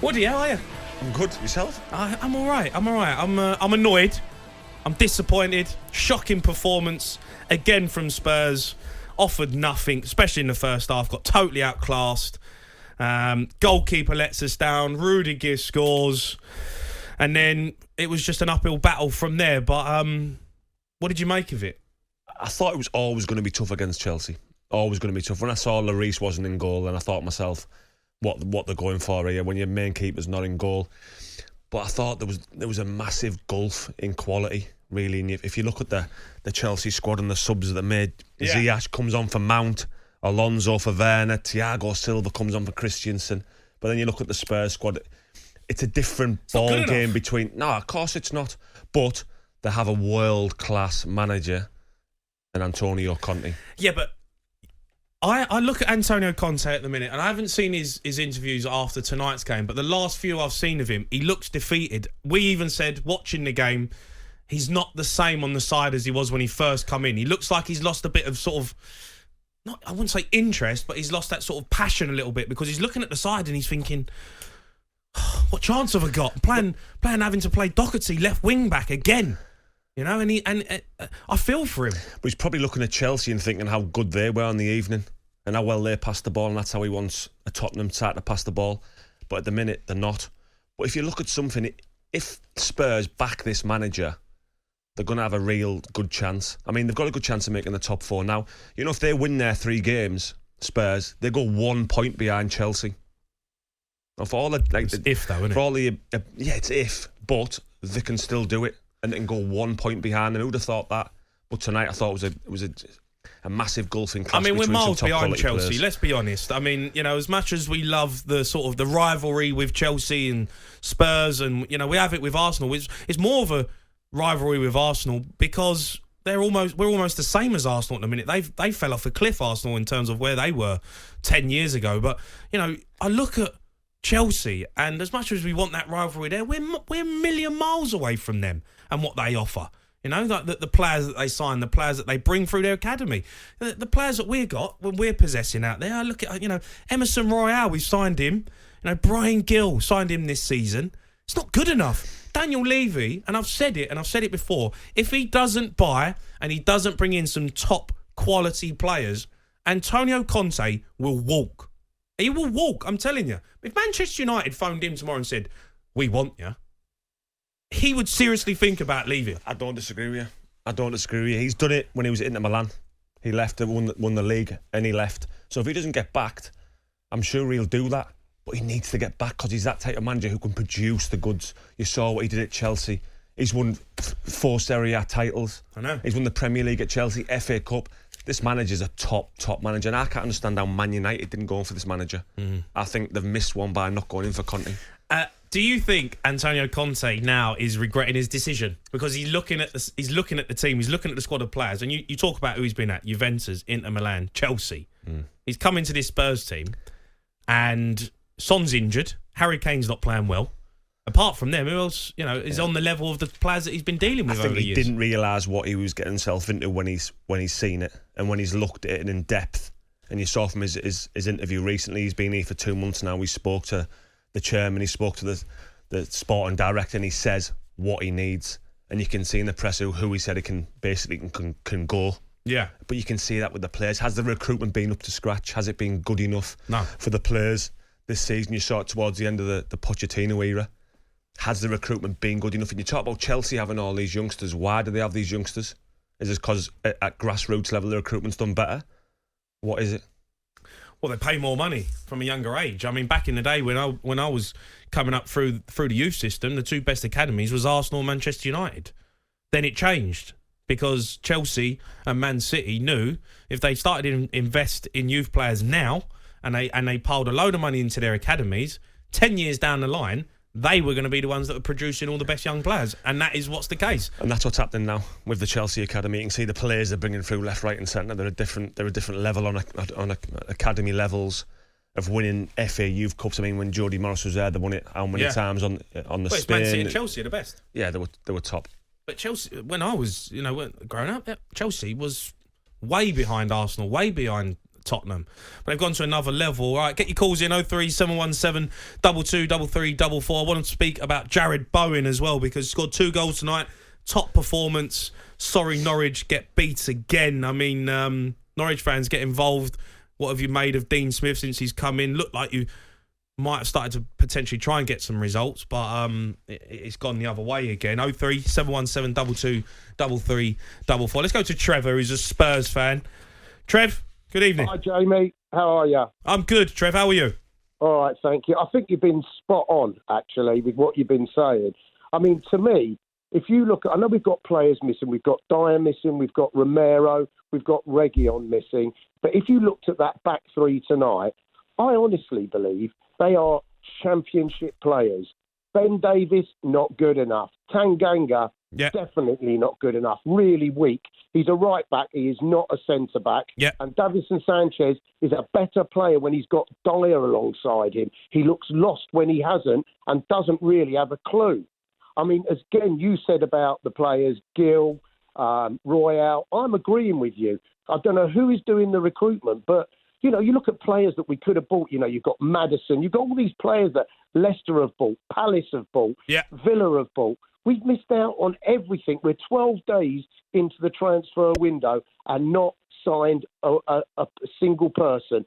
Woody, how are you? I'm good. Yourself? I'm all right. I'm annoyed. I'm disappointed. Shocking performance again from Spurs. Offered nothing, especially in the first half. Got totally outclassed. Goalkeeper lets us down. Rudiger scores, and then it was just an uphill battle from there. But what did you make of it? I thought it was always going to be tough against Chelsea. Always going to be tough. When I saw Lloris wasn't in goal, and I thought to myself, what they're going for here when your main keeper's not in goal. But I thought there was a massive gulf in quality, really. And if you look at the Chelsea squad and the subs that they made, Ziyech comes on for Mount, Alonso for Werner, Thiago Silva comes on for Christensen. But then you look at the Spurs squad, it's a different ball game between... No, of course it's not. But they have a world-class manager in Antonio Conte. Yeah, but I look at Antonio Conte at the minute, and I haven't seen his interviews after tonight's game, but the last few I've seen of him, he looks defeated. We even said, watching the game, he's not the same on the side as he was when he first come in. He looks like he's lost a bit of sort of, I wouldn't say interest, but he's lost that sort of passion a little bit, because he's looking at the side and he's thinking, what chance have I got? Plan having to play Doherty left wing back again. You know, and I feel for him. But he's probably looking at Chelsea and thinking how good they were on the evening and how well they passed the ball, and that's how he wants a Tottenham side to pass the ball. But at the minute, they're not. But if you look at something, if Spurs back this manager, they're going to have a real good chance. I mean, they've got a good chance of making the top four now. You know, if they win their 3 games, Spurs, they go 1 point behind Chelsea. Now, for all the, like, it's if though, isn't it? For all the, yeah, it's if, but they can still do it. And it can go 1 point behind, and who'd have thought that? But tonight I thought it was a massive gulf in class. I mean, we're miles behind Chelsea. Players. Let's be honest. I mean, you know, as much as we love the sort of the rivalry with Chelsea and Spurs, and you know, we have it with Arsenal. It's more of a rivalry with Arsenal because we're almost the same as Arsenal at the minute. They fell off a cliff, Arsenal, in terms of where they were 10 years ago. But you know, I look at Chelsea, and as much as we want that rivalry there, we're a million miles away from them and what they offer. You know, like the players that they sign, the players that they bring through their academy, the players that we got when we're possessing out there. I look at, you know, Emerson Royale, we've signed him. You know, Brian Gill signed him this season. It's not good enough. Daniel Levy, and I've said it before, if he doesn't buy and he doesn't bring in some top quality players, Antonio Conte will walk. He will walk, I'm telling you. If Manchester United phoned him tomorrow and said, we want you, he would seriously think about leaving. I don't disagree with you. He's done it when he was at Inter Milan. He left, won the league, and he left. So if he doesn't get backed, I'm sure he'll do that. But he needs to get back because he's that type of manager who can produce the goods. You saw what he did at Chelsea. He's won 4 Serie A titles. I know. He's won the Premier League at Chelsea, FA Cup. This manager's a top manager, and I can't understand how Man United didn't go in for this manager. I think they've missed one by not going in for Conte. Do you think Antonio Conte now is regretting his decision because he's looking at the team, he's looking at the squad of players, and you talk about who he's been at: Juventus, Inter Milan, Chelsea. He's come into this Spurs team, and Son's injured. Harry Kane's not playing well. Apart from them, who else, you know, is on the level of the players that he's been dealing with over the years? I think he didn't realise what he was getting himself into when he's seen it and when he's looked at it in depth. And you saw from his interview recently, he's been here for 2 months now. He spoke to the chairman, he spoke to the sporting director, and he says what he needs. And you can see in the press who he said he can go. Yeah. But you can see that with the players. Has the recruitment been up to scratch? Has it been good enough for the players this season? You saw it towards the end of the Pochettino era. Has the recruitment been good enough? And you talk about Chelsea having all these youngsters. Why do they have these youngsters? Is it because at grassroots level the recruitment's done better? What is it? Well, they pay more money from a younger age. I mean, back in the day when I was coming up through the youth system, the 2 best academies was Arsenal and Manchester United. Then it changed because Chelsea and Man City knew if they started to invest in youth players now and they piled a load of money into their academies, 10 years down the line, they were going to be the ones that were producing all the best young players, and that is what's the case. And that's what's happening now with the Chelsea academy. You can see the players they're bringing through left, right, and centre. They're a different level on academy levels of winning FA Youth Cups. I mean, when Jody Morris was there, they won it how many times on the Spain? Man City and Chelsea are the best. Yeah, they were top. But Chelsea, when I was growing up, Chelsea was way behind Arsenal, way behind Tottenham. But they've gone to another level. All right, get your calls in 03717 223344. I want to speak about Jared Bowen as well, because he scored 2 goals tonight. Top performance. Sorry, Norwich get beat again. I mean, Norwich fans get involved. What have you made of Dean Smith since he's come in? Looked like you might have started to potentially try and get some results, but it's gone the other way again. 03717 223344. Let's go to Trevor, who's a Spurs fan. Trev, good evening. Hi, Jamie. How are you? I'm good, Trev. How are you? All right, thank you. I think you've been spot on, actually, with what you've been saying. I mean, to me, if you look, I know we've got players missing. We've got Dyer missing. We've got Romero. We've got Reguilon missing. But if you looked at that back three tonight, I honestly believe they are championship players. Ben Davies, not good enough. Tanganga, definitely not good enough. Really weak. He's a right back. He is not a centre back. And Davison Sanchez is a better player when he's got Dyer alongside him. He looks lost when he hasn't and doesn't really have a clue. I mean, as again, you said about the players, Gill, Royale, I'm agreeing with you. I don't know who is doing the recruitment, but, you know, you look at players that we could have bought. You know, you've got Maddison. You've got all these players that Leicester have bought, Palace have bought, Villa have bought. We've missed out on everything. We're 12 days into the transfer window and not signed a single person.